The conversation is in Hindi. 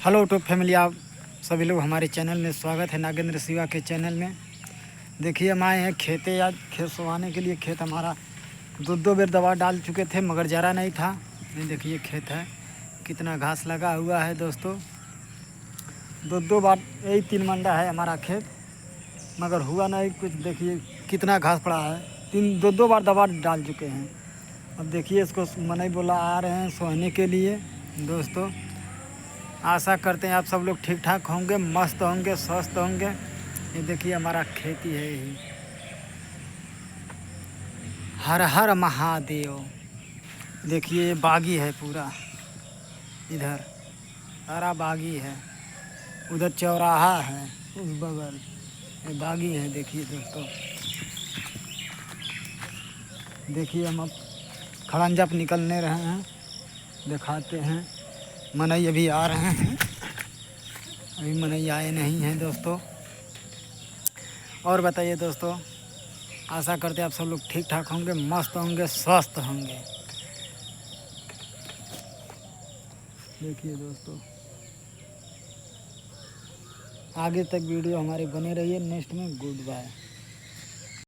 हेलो यूट्यूब फैमिली, आप सभी लोग हमारे चैनल में स्वागत है। नागेंद्र शिवा के चैनल में देखिए हम आए हैं खेते। आज खेत सोवाने के लिए। खेत हमारा दो बेर दवा डाल चुके थे मगर जरा नहीं था। ये देखिए खेत है, कितना घास लगा हुआ है दोस्तों। दो बार, यही 3 मंडा है हमारा खेत मगर हुआ नहीं कुछ। देखिए कितना घास पड़ा है। दो बार दवा डाल चुके हैं। अब देखिए इसको मनई बोला आ रहे हैं सोहने के लिए दोस्तों। आशा करते हैं आप सब लोग ठीक ठाक होंगे, मस्त होंगे, स्वस्थ होंगे। ये देखिए हमारा खेती है यही। हर हर महादेव। देखिए ये बागी है पूरा, इधर सारा बागी है। उधर चौराहा है उस बगल, ये बागी है। देखिए दोस्तों, देखिए हम अब खड़ंजा पर निकलने रहे हैं, दिखाते हैं। मनई अभी आ रहे हैं, अभी मनई आए नहीं हैं दोस्तों। और बताइए दोस्तों, आशा करते हैं आप सब लोग ठीक ठाक होंगे, मस्त होंगे, स्वस्थ होंगे। देखिए दोस्तों, आगे तक वीडियो हमारे बने रहिए। नेक्स्ट में गुड बाय।